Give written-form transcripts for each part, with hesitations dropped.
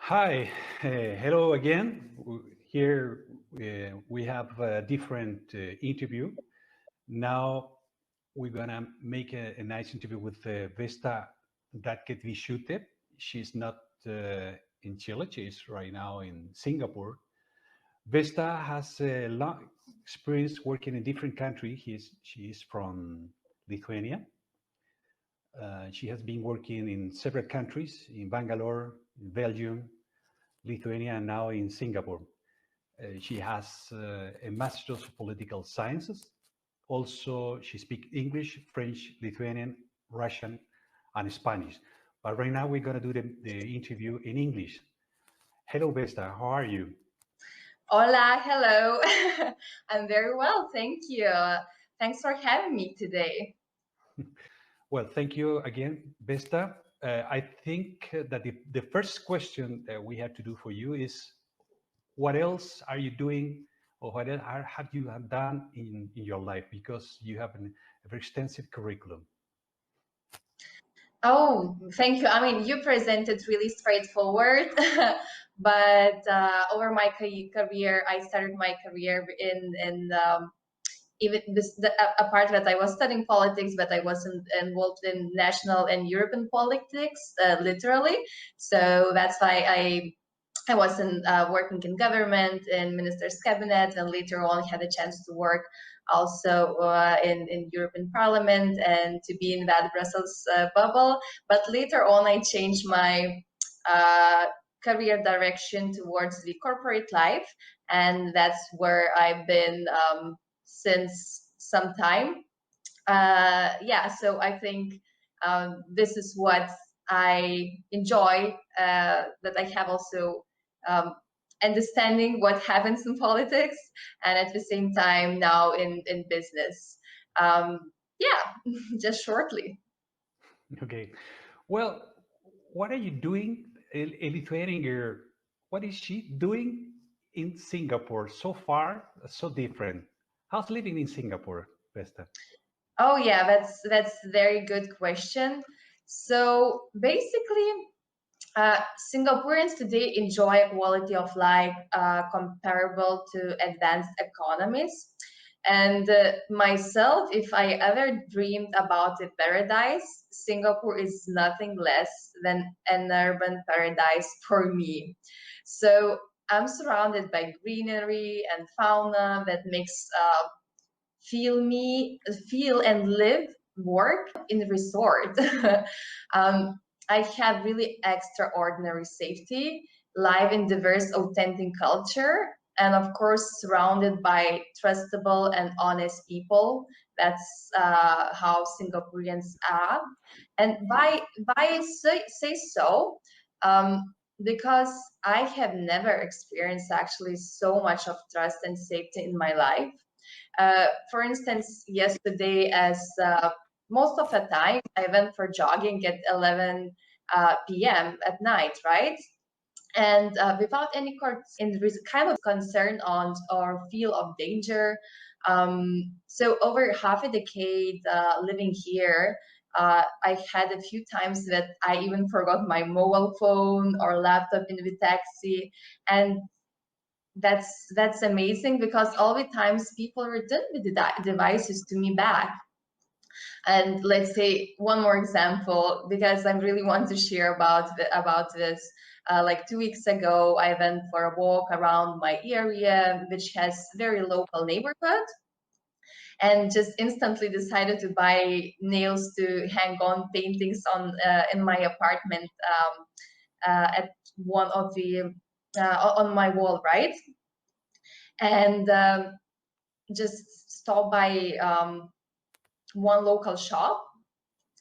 Hi, hello again. Here we have a different interview. Now we're gonna make a nice interview with Vesta Vishute. She's not in Chile, she's right now in Singapore. Vesta has a long experience working in different countries. She is from Lithuania. She has been working in several countries, in Bangalore, in Belgium, Lithuania, and now in Singapore. She has a Master's of Political Sciences. Also, she speaks English, French, Lithuanian, Russian, and Spanish. But right now, we're going to do the interview in English. Hello, Vesta. How are you? Hola, hello. I'm very well, thank you. Thanks for having me today. Well, thank you again, Vesta. I think that the first question that we have to do for you is, what else are you doing, or what else have you done in your life? Because you have a very extensive curriculum. Oh, thank you. I mean, you presented really straightforward, but over my career, I started my career in even apart that I was studying politics, but I wasn't involved in national and European politics, literally. So that's why I wasn't working in government, in minister's cabinet, and later on had a chance to work also in European Parliament and to be in that Brussels bubble. But later on, I changed my career direction towards the corporate life, and that's where I've been since some time. Yeah, so I think this is what I enjoy, that I have also understanding what happens in politics, and at the same time now in business. Yeah, just shortly. Okay. Well, what are you doing, a Lithuanian girl? What is she doing in Singapore so far? So different. How's living in Singapore, Vesta? Oh yeah, that's a very good question. So basically, Singaporeans today enjoy a quality of life comparable to advanced economies. And myself, if I ever dreamed about a paradise, Singapore is nothing less than an urban paradise for me. So I'm surrounded by greenery and fauna that makes feel and live work in the resort. um, I have really extraordinary safety, live in diverse, authentic culture, and of course surrounded by trustable and honest people. That's how Singaporeans are, and by say so. Because I have never experienced actually so much of trust and safety in my life. For instance, yesterday, as most of the time, I went for jogging at 11 p.m. at night, right? And without any kind of concern on or feel of danger. So over half a decade living here, I had a few times that I even forgot my mobile phone or laptop in the taxi, and that's amazing because all the times people return the devices to me back. And let's say one more example, because I really want to share about this. Like 2 weeks ago, I went for a walk around my area, which has very local neighborhood, and just instantly decided to buy nails to hang on paintings on in my apartment at one of the on my wall, right? And just stopped by one local shop.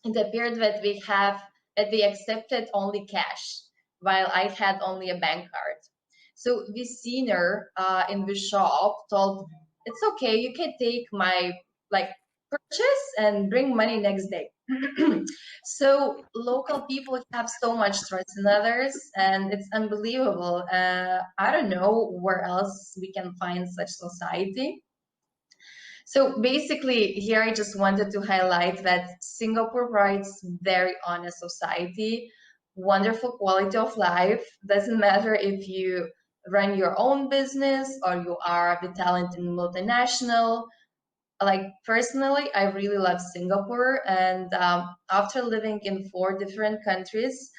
It appeared that we accepted only cash, while I had only a bank card. So the senior in the shop told, "It's okay, you can take my like purchase and bring money next day." So local people have so much trust in others, and it's unbelievable. I don't know where else we can find such society. So basically, here I just wanted to highlight that Singapore provides very honest society, wonderful quality of life. Doesn't matter if you run your own business or you are the talent in multinational. Like personally, I really love Singapore, and after living in 4 different countries,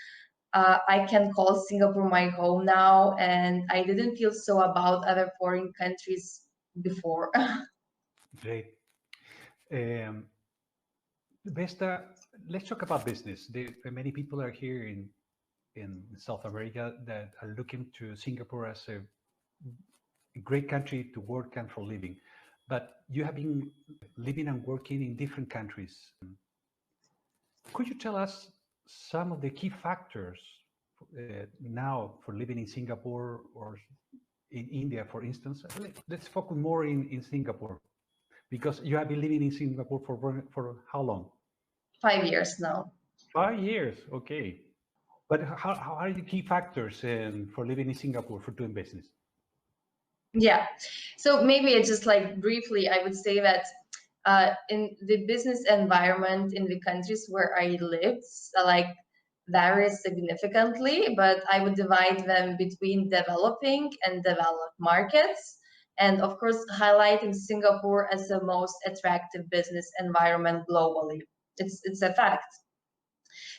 I can call Singapore my home now, and I didn't feel so about other foreign countries before. Great. Vesta, let's talk about business. Many people are here in South America that are looking to Singapore as a great country to work and for living. But you have been living and working in different countries. Could you tell us some of the key factors now for living in Singapore or in India, for instance? Let's focus more in Singapore, because you have been living in Singapore for how long? 5 years now. 5 years, okay. But how are the key factors for living in Singapore for doing business? Yeah. So maybe it's just like briefly, I would say that in the business environment in the countries where I lived, like varies significantly, but I would divide them between developing and developed markets. And of course, highlighting Singapore as the most attractive business environment globally. It's a fact.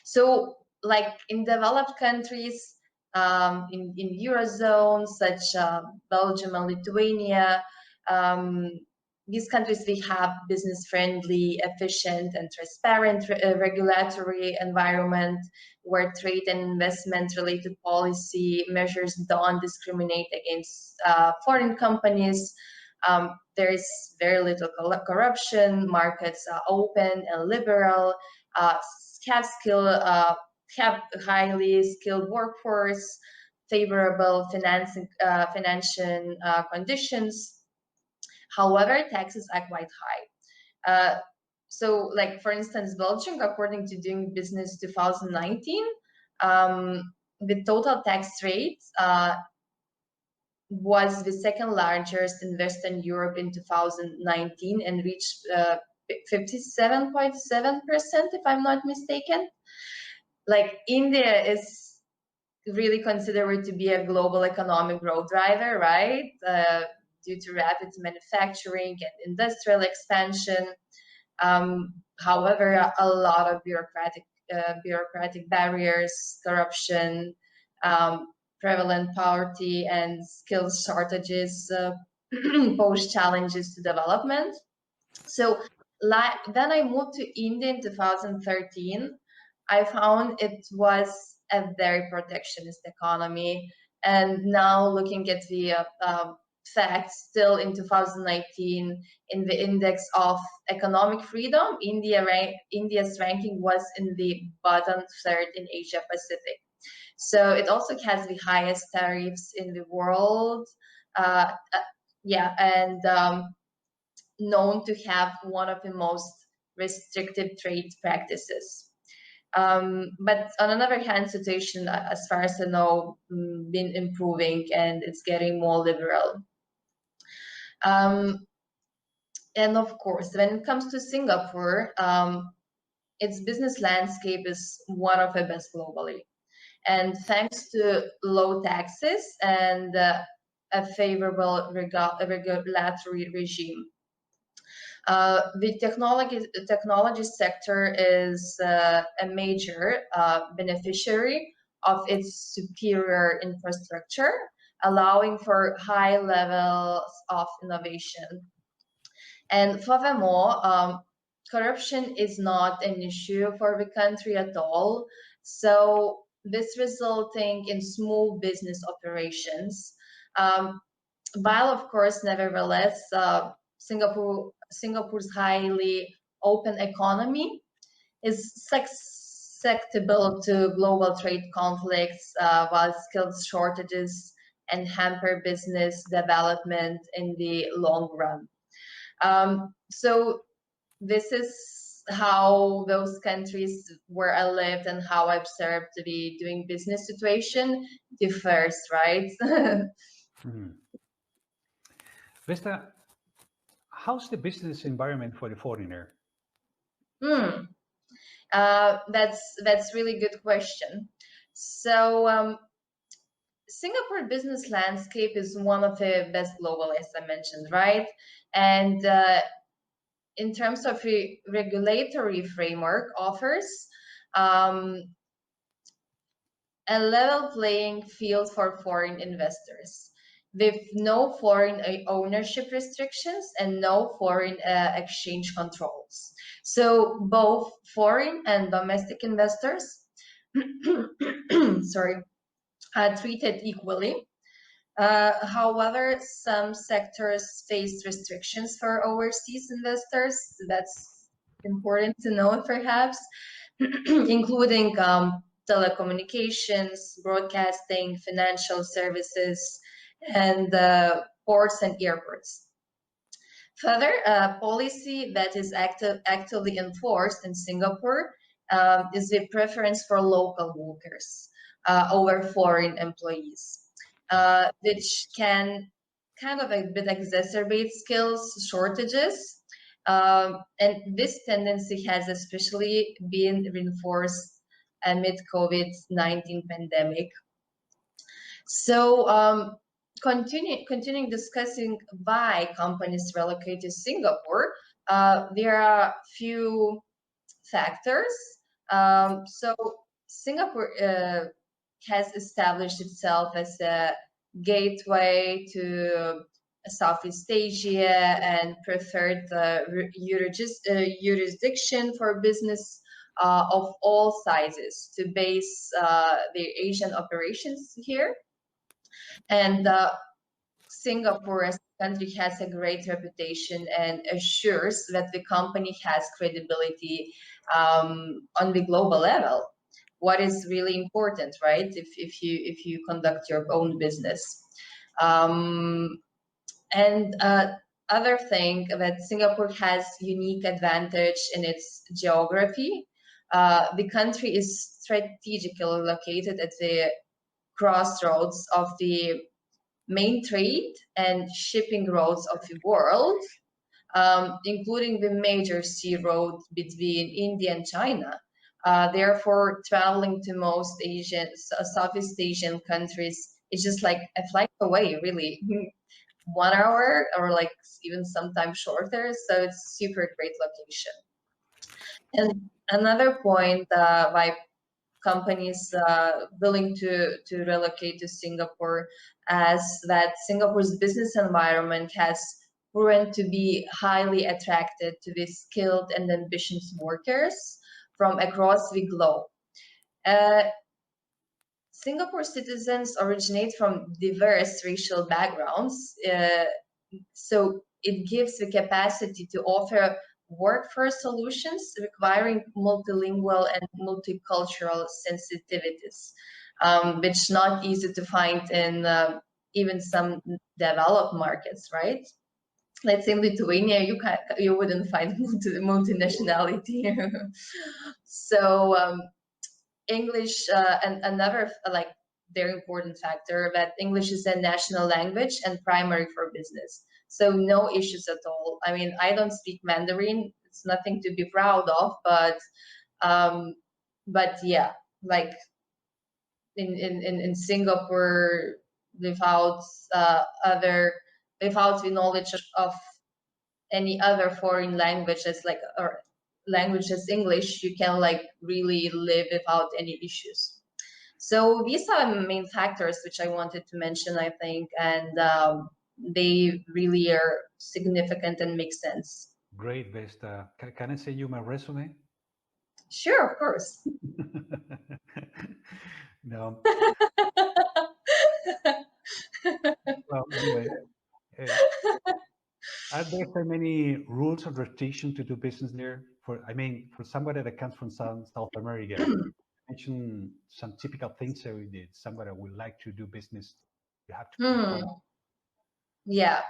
So, like in developed countries, in Eurozone, such Belgium and Lithuania, um, these countries, we have business-friendly, efficient, and transparent regulatory environment where trade and investment-related policy measures don't discriminate against foreign companies. There is very little corruption. Markets are open and liberal. Uh, have skill, have highly skilled workforce, favorable financial conditions. However, taxes are quite high. So, like for instance, Belgium, according to Doing Business 2019, the total tax rate was the second largest in Western Europe in 2019 and reached 57.7%, if I'm not mistaken. Like India is really considered to be a global economic growth driver, right? Due to rapid manufacturing and industrial expansion. However, a lot of bureaucratic barriers, corruption, prevalent poverty, and skills shortages pose challenges to development. So then I moved to India in 2013. I found it was a very protectionist economy. And now looking at the facts, still in 2019, in the index of economic freedom, India's ranking was in the bottom third in Asia Pacific. So it also has the highest tariffs in the world. Yeah, and known to have one of the most restrictive trade practices. But on another hand, situation, as far as I know, been improving and it's getting more liberal. And of course, when it comes to Singapore, its business landscape is one of the best globally. And thanks to low taxes and a favorable regulatory regime. The technology sector is a major beneficiary of its superior infrastructure, allowing for high levels of innovation. And furthermore, corruption is not an issue for the country at all. So this resulting in small business operations. Um, while, of course, nevertheless, Singapore's highly open economy is susceptible to global trade conflicts, while skills shortages and hamper business development in the long run. So this is how those countries where I lived and how I observed the doing business situation differs, right? Hmm. Vesta, how's the business environment for the foreigner? Hmm. That's really good question. So Singapore business landscape is one of the best global, as I mentioned, right? And in terms of regulatory framework offers um, a level playing field for foreign investors with no foreign ownership restrictions and no foreign exchange controls. So both foreign and domestic investors sorry, are treated equally. However, some sectors face restrictions for overseas investors. That's important to know, perhaps, including telecommunications, broadcasting, financial services, and ports and airports. Further, a policy that is actively enforced in Singapore is the preference for local workers over foreign employees, which can kind of a bit exacerbate skills shortages. And this tendency has especially been reinforced amid COVID-19 pandemic. So continuing discussing why companies relocate to Singapore, there are few factors. So Singapore has established itself as a gateway to Southeast Asia and preferred jurisdiction for business of all sizes to base their Asian operations here. And Singapore as a country has a great reputation and assures that the company has credibility on the global level. What is really important, right? If you conduct your own business. And other thing that Singapore has unique advantage in its geography. The country is strategically located at the crossroads of the main trade and shipping roads of the world, including the major sea road between India and China. Therefore, traveling to most Southeast Asian countries is just like a flight away, really. 1 hour or like even sometimes shorter. So it's super great location. And another point why companies willing to relocate to Singapore as that Singapore's business environment has proven to be highly attracted to the skilled and ambitious workers from across the globe. Uh, Singapore citizens originate from diverse racial backgrounds, so it gives the capacity to offer workforce solutions requiring multilingual and multicultural sensitivities, which not easy to find in even some developed markets, right? Let's say in Lithuania, you wouldn't find multinationality. So English and another like very important factor that English is a national language and primary for business. So no issues at all. I mean, I don't speak Mandarin. It's nothing to be proud of, um, but yeah, like in Singapore, without without the knowledge of any other foreign languages like or languages English, you can like really live without any issues. So these are the main factors which I wanted to mention, I think, and they really are significant and make sense. Great, Vesta. Can I send you my resume? Sure, of course. No. Well, anyway, are there so many rules or restrictions to do business there? I mean, for somebody that comes from South America, mention some typical things. So that somebody would like to do business, you have to conform. Yeah.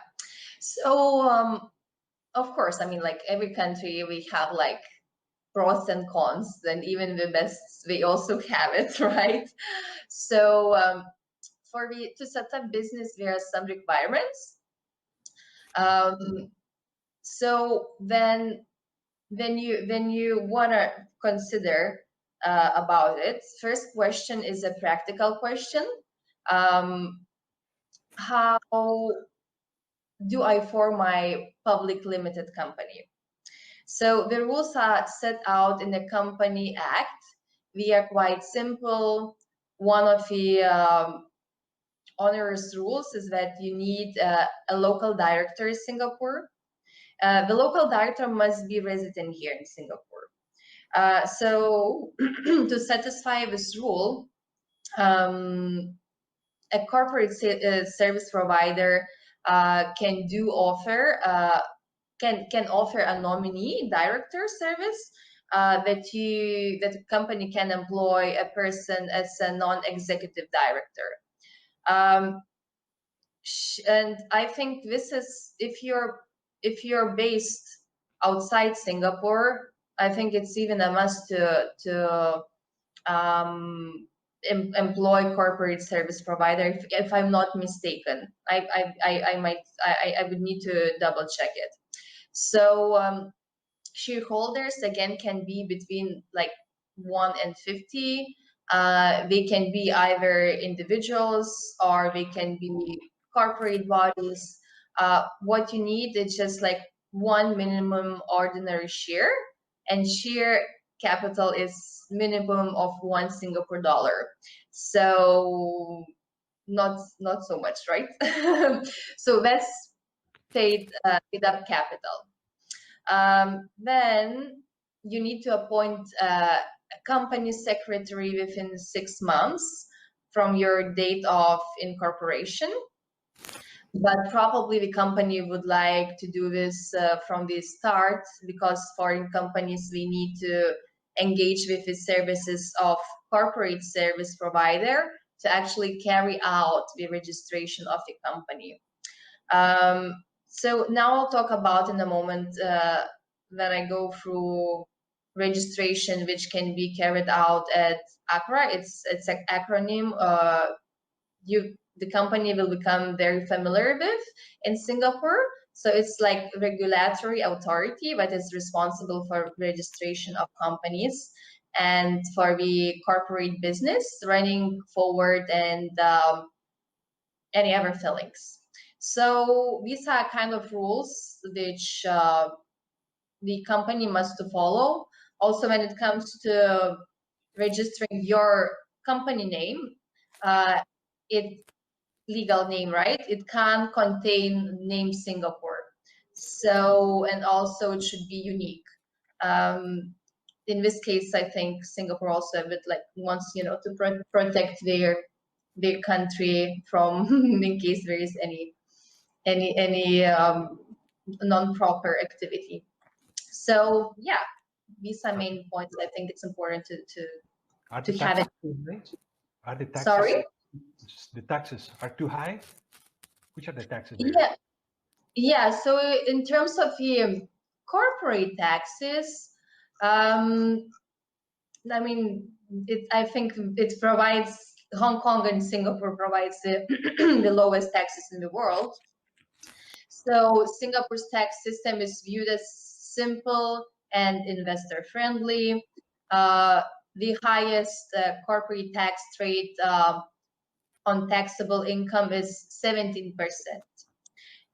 So, of course, I mean, like every country, we have like pros and cons, and even the best, we also have it, right? So, for me to set up business, there are some requirements. So then you want to consider about it. First question is a practical question. How do I form my public limited company? So the rules are set out in the Company Act. They are quite simple. One of the onerous rules is that you need a local director in Singapore. The local director must be resident here in Singapore. So to satisfy this rule, a corporate service provider can offer a nominee director service, that the company can employ a person as a non-executive director. And I think this is, if you're based outside Singapore, I think it's even a must to employ corporate service provider, if I'm not mistaken. I would need to double check it. So shareholders again can be between like 1 and 50. They can be either individuals or they can be corporate bodies. What you need is just like one minimum ordinary share, and share capital is minimum of 1 Singapore dollar. So not so much, right? So that's paid up capital. Then you need to appoint a company secretary within 6 months from your date of incorporation. But probably the company would like to do this from the start, because foreign companies, we need to engage with the services of corporate service provider to actually carry out the registration of the company. So now I'll talk about in a moment that I go through registration, which can be carried out at ACRA. It's an acronym. The company will become very familiar with in Singapore. So it's like regulatory authority, but it's responsible for registration of companies and for the corporate business running forward, and any other fillings. So these are kind of rules which the company must follow. Also, when it comes to registering your company name, it legal name, right? It can contain name Singapore. So, and also it should be unique. In this case, I think Singapore also a bit like wants, to protect their country from in case there is any non-proper activity. So yeah, these are main points. I think it's important to have it. Are the taxes, sorry? The taxes are too high? Which are the taxes there? Yeah. So in terms of the corporate taxes, I mean, I think it provides, Hong Kong and Singapore provides the lowest taxes in the world. So Singapore's tax system is viewed as simple and investor friendly. The highest corporate tax rate on taxable income is 17%.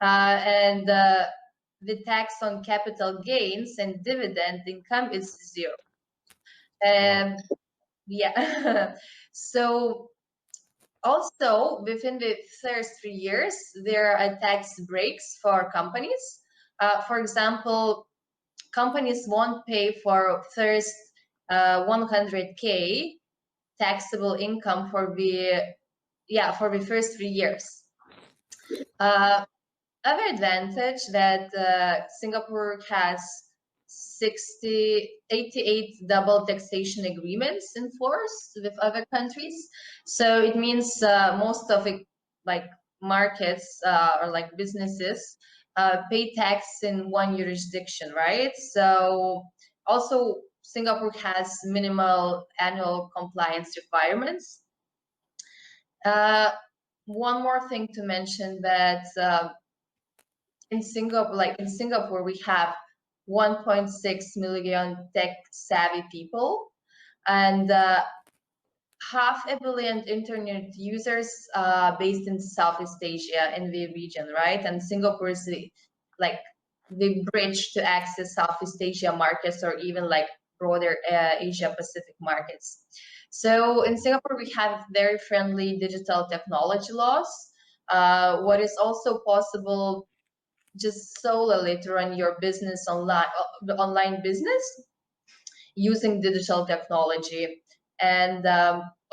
And the tax on capital gains and dividend income is 0. Wow. Yeah. So also within the first 3 years, there are tax breaks for companies. For example, companies won't pay for first 100K taxable income for the first 3 years. Other advantage that Singapore has 88 double taxation agreements in force with other countries. So it means most of it, like markets or like businesses, pay tax in one jurisdiction, right? So also Singapore has minimal annual compliance requirements. One more thing to mention that in Singapore, we have 1.6 million tech-savvy people, and 500 million internet users based in Southeast Asia in the region, right? And Singapore is the bridge to access Southeast Asia markets or even like broader Asia Pacific markets. So in Singapore, we have very friendly digital technology laws. What is also possible just solely to run your business online business using digital technology. And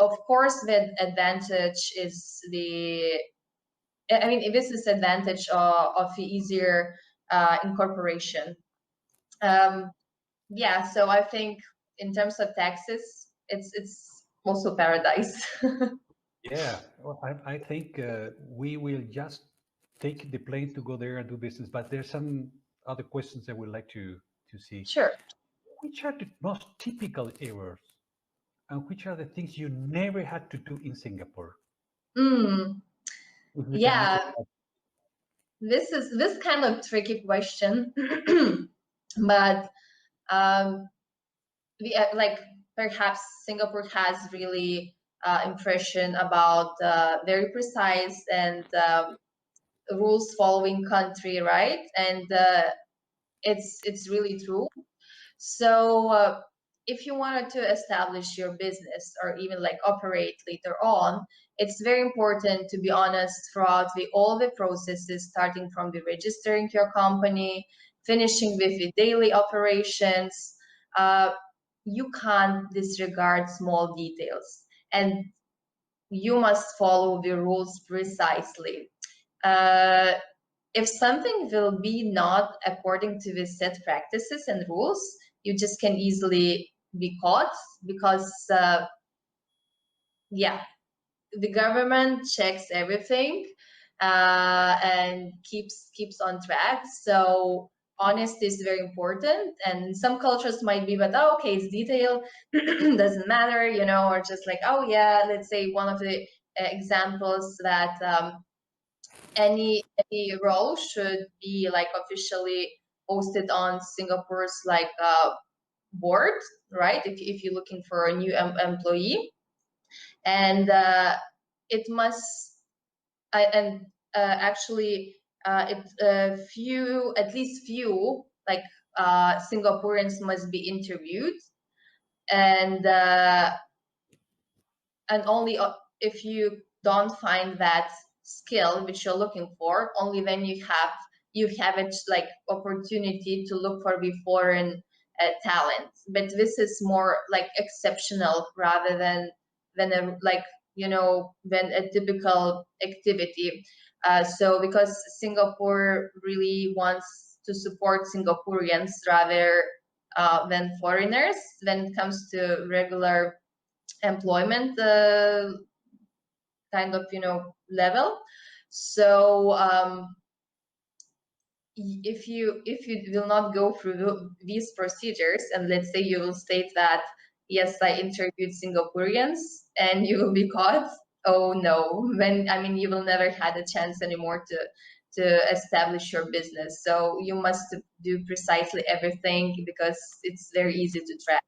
of course, the advantage is this is advantage of the easier incorporation. So I think in terms of taxes, it's also paradise. Yeah, well, I think we will just take the plane to go there and do business. But there's some other questions that we'd like to see. Sure. Which are the most typical errors, and which are the things you never had to do in Singapore? Yeah, this kind of tricky question, but perhaps Singapore has really impression about very precise and rules following country, right? And it's really true. So if you wanted to establish your business or even like operate later on, it's very important to be honest throughout all the processes, starting from the registering your company, finishing with the daily operations. You can't disregard small details, and you must follow the rules precisely. If something will be not according to the set practices and rules, you just can easily be caught because the government checks everything and keeps on track. So honesty is very important, and some cultures might be, but okay, it's detail, doesn't matter, or just like, oh yeah, let's say one of the examples that any role should be like officially posted on Singapore's like board, right? If you're looking for a new employee, and it must actually at least few like Singaporeans must be interviewed, and only if you don't find that skill which you're looking for, only then you have it like opportunity to look for the foreign talent. But this is more like exceptional rather than a typical activity. So because Singapore really wants to support Singaporeans rather than foreigners when it comes to regular employment kind of level. So if you will not go through these procedures, and let's say you will state that yes, I interviewed Singaporeans, and you will be caught, oh no, you will never had a chance anymore to establish your business. So you must do precisely everything because it's very easy to track.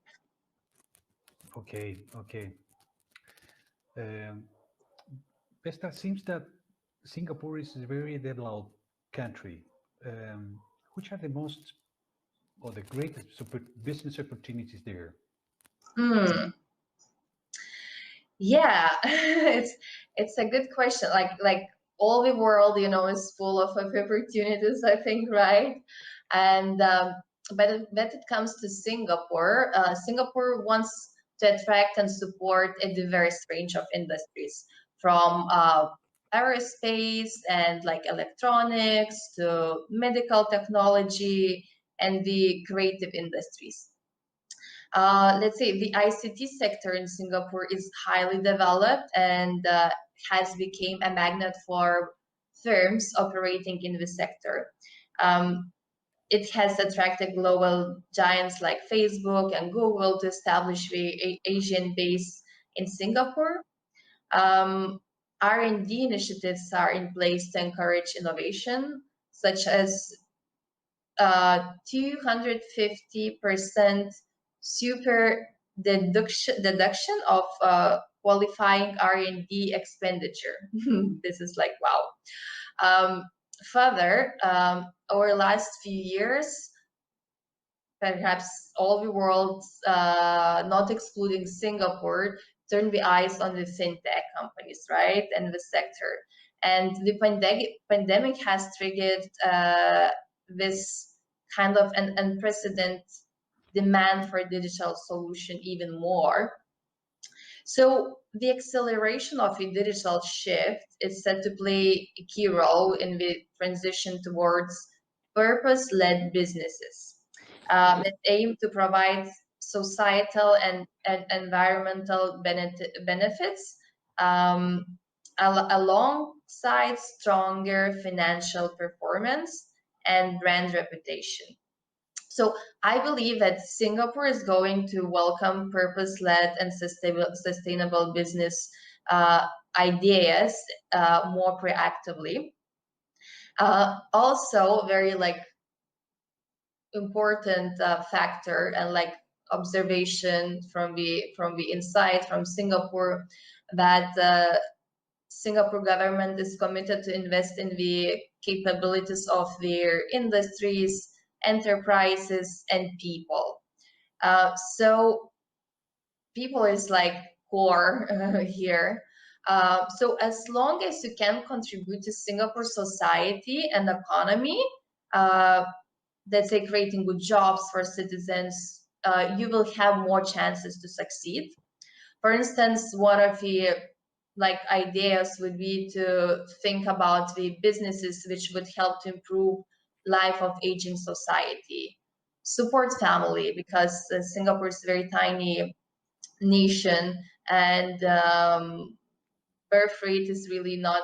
Okay. Vesta, seems that Singapore is a very developed country. Which are the most or the greatest business opportunities there? Yeah, it's a good question. Like all the world, is full of opportunities, I think, right? And but when it comes to Singapore, Singapore wants to attract and support a diverse range of industries, from aerospace and like electronics to medical technology and the creative industries. Let's say the ICT sector in Singapore is highly developed and has become a magnet for firms operating in the sector. It has attracted global giants like Facebook and Google to establish the Asian base in Singapore. R&D initiatives are in place to encourage innovation, such as 250% super deduction of qualifying R&D expenditure. This is like, wow. Further, over the last few years, perhaps all the world, not excluding Singapore, turned the eyes on the fintech companies, right, and the sector. And the pandemic has triggered this kind of an unprecedented demand for digital solution even more. So the acceleration of a digital shift is set to play a key role in the transition towards purpose-led businesses that aim to provide societal and environmental benefits alongside stronger financial performance and brand reputation. So I believe that Singapore is going to welcome purpose-led and sustainable business ideas more proactively. Also, very like important factor and like observation from the inside from Singapore, that Singapore government is committed to invest in the capabilities of their industries, enterprises, and people. So people is like core here. So as long as you can contribute to Singapore society and economy, let's say creating good jobs for citizens, you will have more chances to succeed. For instance, one of the like ideas would be to think about the businesses which would help to improve life of aging society, support family, because Singapore is a very tiny nation, and birth rate is really not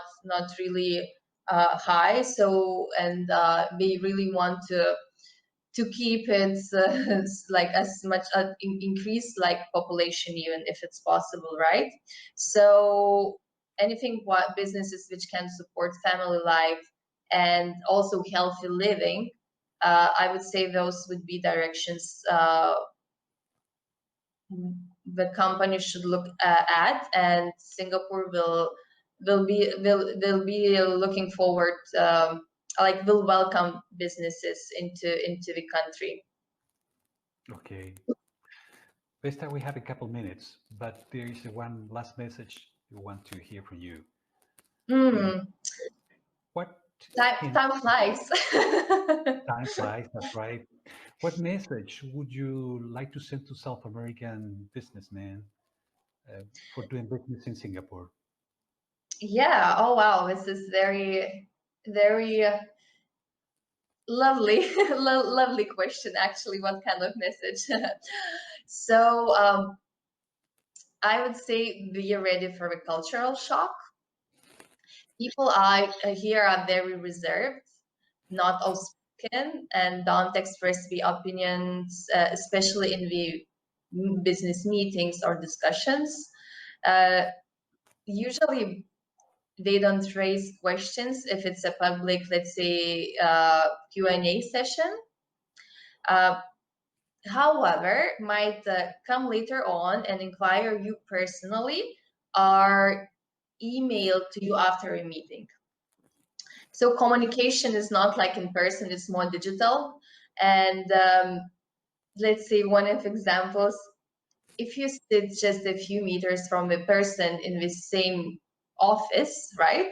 really high. So, and they really want to keep it like as much increase like population, even if it's possible, right? So anything what businesses which can support family life and also healthy living, I would say those would be directions the company should look at, and Singapore will be looking forward, like will welcome businesses into the country. Okay. Vesta, we have a couple minutes, but there is one last message we want to hear from you. What Time flies. Time flies, that's right. What message would you like to send to South American businessmen for doing business in Singapore? Yeah. Oh wow, this is very lovely, lovely question. Actually, what kind of message? So I would say be ready for a cultural shock. People are here are very reserved, not outspoken, and don't express the opinions, especially in the business meetings or discussions. Usually, they don't raise questions if it's a public, let's say, Q&A session. However, might come later on and inquire you personally or email to you after a meeting. So communication is not like in person, it's more digital. And let's say one of examples, if you sit just a few meters from a person in the same office, right?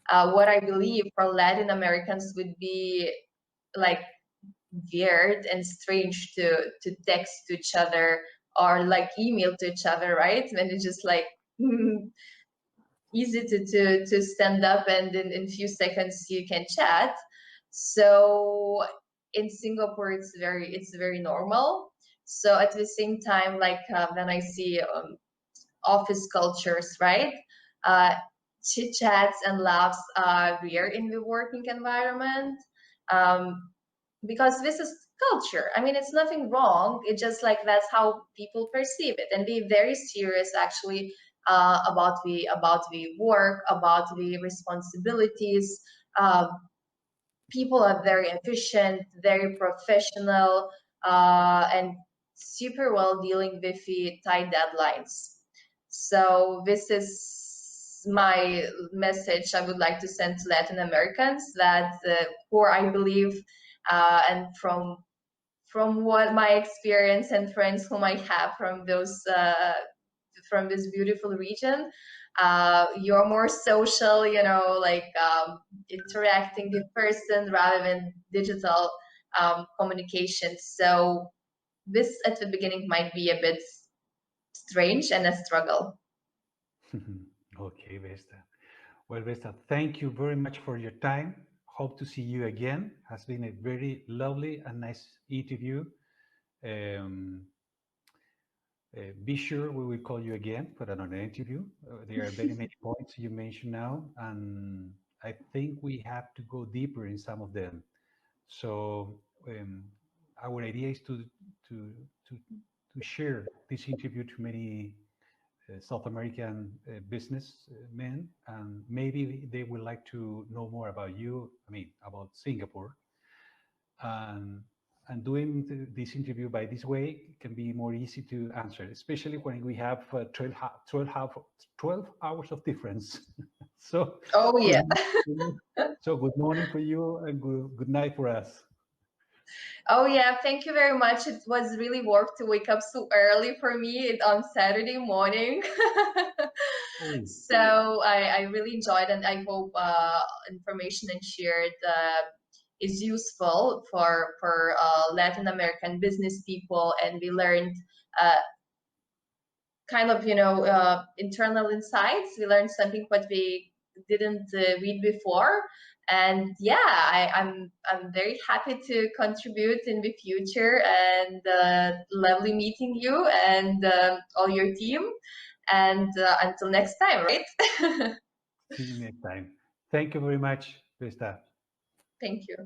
What I believe for Latin Americans would be like weird and strange to text to each other or like email to each other, right? When it's just like easy to stand up and in few seconds you can chat. So in Singapore, it's very normal. So at the same time, like when I see office cultures, right? Uh, Chit chats and laughs are rare in the working environment, um, because this is culture. I mean, it's nothing wrong. It's just like that's how people perceive it, and be very serious actually about the work, about the responsibilities. Uh, People are very efficient, very professional, and super well dealing with the tight deadlines. So this is my message I would like to send to Latin Americans, that who I believe, and from what my experience and friends whom I have from those from this beautiful region, you're more social, you know, like interacting with person rather than digital communication. So this at the beginning might be a bit strange and a struggle. Okay, Vesta. Well, Vesta, thank you very much for your time. Hope to see you again. Has been a very lovely and nice interview. Um, be sure we will call you again for another interview. There are very many points you mentioned now, and I think we have to go deeper in some of them. So our idea is to to to share this interview to many South American businessmen, and maybe they would like to know more about you. I mean, about Singapore, and doing this interview by this way can be more easy to answer, especially when we have 12 hours of difference. So Oh good, yeah. so good morning for you and good night for us. Oh yeah, thank you very much. It was really work to wake up so early for me on Saturday morning. Oh, So I really enjoyed, and I hope information and shared is useful for Latin American business people, and we learned uh, kind of, you know, internal insights. We learned something what we didn't read before, and yeah, I'm very happy to contribute in the future. And lovely meeting you and all your team. And until next time, right? see you next time. Thank you very much, Vesta. Thank you.